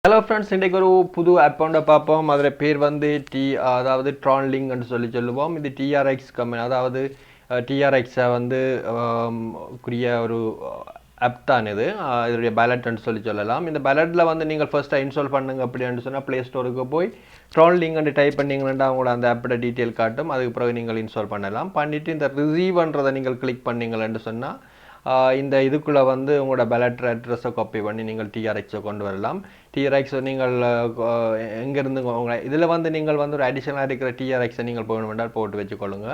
Hello friends, இன்றைக்கு ஒரு புது அக்கௌண்ட்டை பார்ப்போம். அதில் பேர் வந்து அதாவது TronLink சொல்லுவோம். இது டிஆர்எக்ஸ் கம்பெனி, அதாவது டிஆர்எக்ஸை வந்து குறிய ஒரு ஆப் தான் இது. இதோடைய பேலட்னு சொல்லலாம். இந்த பேலட்டில் வந்து நீங்கள் ஃபர்ஸ்ட்டாக இன்ஸ்டால் பண்ணுங்க அப்படின்னு சொன்னால் ப்ளே ஸ்டோருக்கு போய் TronLink டைப் பண்ணிங்கன்னா அவங்களோட அந்த ஆப்போட டீட்டெயில் காட்டும். அதுக்கு பிறகு நீங்கள் இன்ஸ்டால் பண்ணலாம். பண்ணிவிட்டு இந்த ரிசீவ்ன்றதை நீங்கள் கிளிக் பண்ணிங்கன்னு சொன்னால் இந்த இதுக்குள்ளே வந்து உங்களோட பேலட் அட்ரஸை காப்பி பண்ணி நீங்கள் டிஆர்எக்ஸை கொண்டு வரலாம். டிஆர்எக்ஸை நீங்கள் எங்கேருந்து இதில் வந்து நீங்கள் வந்து ஒரு அடிஷனலாக இருக்கிற டிஆர்எக்ஸை நீங்கள் போகணுமென்றால் போட்டு வச்சுக்கொள்ளுங்க.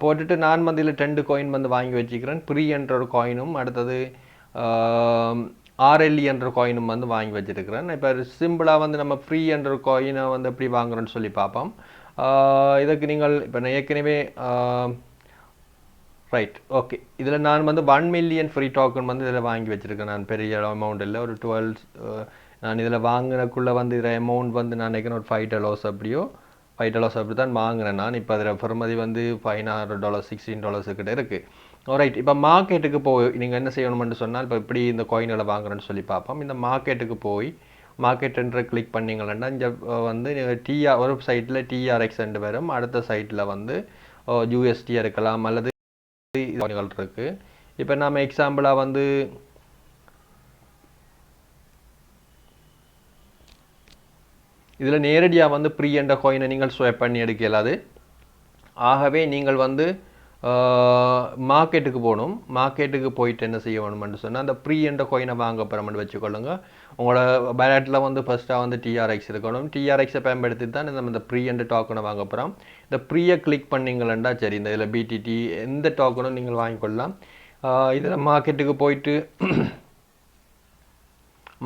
போட்டுட்டு நான் வந்து இதில் 2 காயின் வந்து வாங்கி வச்சுக்கிறேன். ப்ரீ என்ற ஒரு காயினும், அடுத்தது ஆர்எல்இ என்ற காயினும் வந்து வாங்கி வச்சுருக்கிறேன். இப்போ சிம்பிளாக வந்து நம்ம ஃப்ரீ என்ற ஒரு காயினை வந்து எப்படி வாங்குறோன்னு சொல்லி பார்ப்போம். இதுக்கு நீங்கள் இப்போ நான் ஏற்கனவே ரைட் ஓகே, இதில் நான் வந்து 1 மில்லியன் ஃப்ரீ டோக்கன் வந்து இதில் வாங்கி வச்சுருக்கேன். நான் பெரிய அமௌண்ட் இல்லை, ஒரு 12 நான் இதில் வாங்கினக்குள்ளே வந்து இதில் அமௌண்ட் வந்து நான் நினைக்கிறேன் ஒரு $5 அப்படியோ $5 அப்படி தான் வாங்கினேன் நான். இப்போ அதில் பெறுமதி வந்து $15 $16 கிட்ட இருக்குது. ரைட், இப்போ மார்க்கெட்டுக்கு போய் நீங்கள் என்ன செய்யணும்னு சொன்னால், இப்போ எப்படி இந்த காயின்களை வாங்குறேன்னு சொல்லி பார்ப்போம். இந்த மார்க்கெட்டுக்கு போய் மார்க்கெட்டுன்ற கிளிக் பண்ணிங்கன்னா இங்கே வந்து ஒரு சைட்டில் டிஆர்எக்ஸ் வரும், அடுத்த சைட்டில் வந்து யூஎஸ்டி இருக்கலாம் அல்லது இருக்கு. இப்போ நம்ம எக்ஸாம்பிளாக வந்து இதில் நேரடியாக வந்து ப்ரீ என்ற காயினை நீங்கள் ஸ்வைப் பண்ணி எடுக்கலாது. ஆகவே நீங்கள் வந்து மார்க்கெட்டுக்கு போகணும். மார்க்கெட்டுக்கு போயிட்டு என்ன செய்ய வேணும்னு சொன்னால், அந்த ப்ரீ என்ற காயினை வாங்க போகிறோம்னு வச்சுக்கொள்ளுங்க. உங்களோட பேலட்டில் வந்து ஃபஸ்ட்டாக வந்து டிஆர்எக்ஸ் இருக்கணும். டிஆர்எக்ஸை பயன்படுத்தி தான் நம்ம இந்த ப்ரீ என்ற டோக்கனை வாங்க போகிறோம். இந்த ப்ரீயை கிளிக் பண்ணிங்களா சரி, இந்த இதில் பிடிடி எந்த டோக்கனும் நீங்கள் வாங்கிக்கொள்ளலாம். இதில் மார்க்கெட்டுக்கு போயிட்டு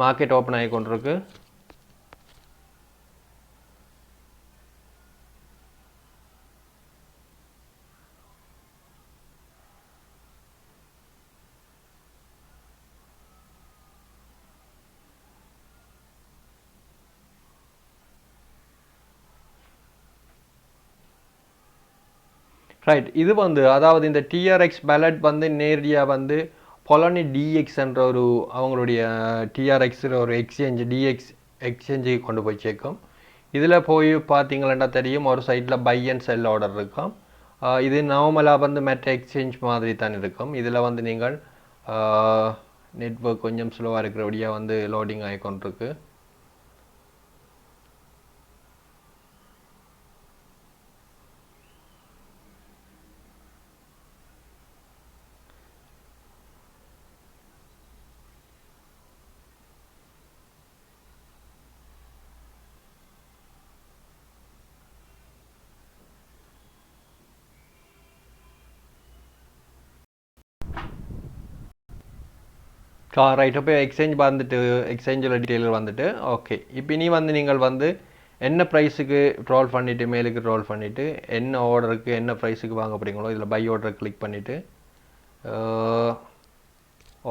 மார்க்கெட் ஓப்பன் ஆகி கொண்டிருக்கு. ரைட், இது வந்து அதாவது இந்த டிஆர்எக்ஸ் பேலட் வந்து நேரடியாக வந்து பொலனி டிஎக்ஸ் என்ற ஒரு அவங்களுடைய டிஆர்எக்ஸ் ஒரு எக்ஸ்சேஞ்ச் எக்ஸ்சேஞ்சுக்கு கொண்டு போய் சேர்க்கும். இதில் போய் பார்த்தீங்களா தெரியும், ஒரு சைட்டில் பை அண்ட் செல் ஆர்டர் இருக்கும். இது நார்மலாக வந்து மற்ற எக்ஸ்சேஞ்ச் மாதிரி தான் இருக்கும். இதில் வந்து நீங்கள் நெட்வொர்க் கொஞ்சம் ஸ்லோவாக இருக்கிறபடியாக வந்து லோடிங் ஆகி கொண்டிருக்கு. ரைட், இப்போ எக்ஸ்சேஞ்ச் வந்துட்டு எக்ஸ்சேஞ்சோட டீட்டெயில் வந்துட்டு ஓகே. இப்போ இனி வந்து நீங்கள் வந்து என்ன ப்ரைஸுக்கு ரோல் பண்ணிவிட்டு மேலுக்கு ரோல் பண்ணிவிட்டு என்ன ஆர்டருக்கு என்ன ப்ரைஸுக்கு வாங்க போகிறீங்களோ இதில் பை ஆர்டரை கிளிக் பண்ணிவிட்டு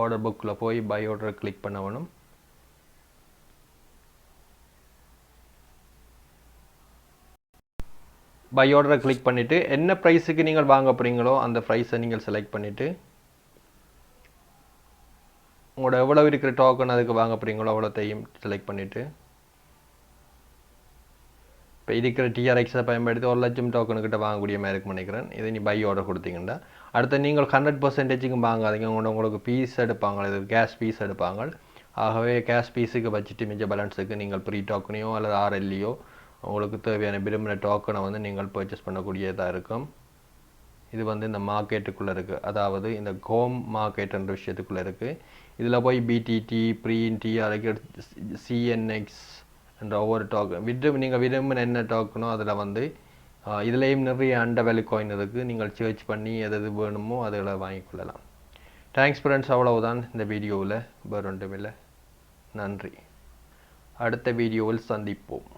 ஆர்டர் புக்கில் போய் பை ஆர்டரை கிளிக் பண்ண வேணும். பை ஆர்டரை கிளிக் பண்ணிவிட்டு என்ன ப்ரைஸுக்கு நீங்கள் வாங்க போகிறீங்களோ அந்த ப்ரைஸை நீங்கள் செலக்ட் பண்ணிவிட்டு உங்களோட எவ்வளோ இருக்கிற டோக்கன் அதுக்கு வாங்க போகிறீங்களோ அவ்வளோத்தையும் செலக்ட் பண்ணிவிட்டு இப்போ இருக்கிற டிஆர்எக்ஸை பயன்படுத்தி 1 லட்சம் டோக்கனுக்கிட்ட வாங்கக்கூடிய மாதிரி இருக்கும் நினைக்கிறேன். இதை நீ பை ஆர்டர் கொடுத்தீங்கன்னா அடுத்து நீங்கள் 100%க்கும் வாங்காதீங்க. உங்களுக்கு பீஸ் எடுப்பாங்க, இது கேஷ் பீஸ் எடுப்பாங்க. ஆகவே கேஷ் பீஸுக்கு வச்சுட்டு மிச்ச பேலன்ஸுக்கு நீங்கள் ப்ரீ டோக்கனையோ அல்லது ஆர்எல்லையோ உங்களுக்கு தேவையான விரும்பின டோக்கனை வந்து நீங்கள் பர்ச்சேஸ் பண்ணக்கூடியதாக இருக்கும். இது வந்து இந்த மார்க்கெட்டுக்குள்ளே இருக்குது, அதாவது இந்த ஹோம் மார்க்கெட்டுன்ற விஷயத்துக்குள்ளே இருக்குது. இதில் போய் பிடிடி ப்ரீ சிஎன்எக்ஸ் என்ற ஒவ்வொரு டோக்கன் நீங்கள் விரும்பின என்ன டோக்கனோ அதில் வந்து இதுலேயும் நிறைய அண்டர் வேல்யூ காயின் இருக்குது. நீங்கள் சர்ச் பண்ணி எது வேணுமோ அதில் வாங்கிக்கொள்ளலாம். தேங்க்ஸ் ஃப்ரெண்ட்ஸ், அவ்வளவுதான் இந்த வீடியோவில். வேறு ஒன்றுமில்லை. நன்றி. அடுத்த வீடியோவில் சந்திப்போம்.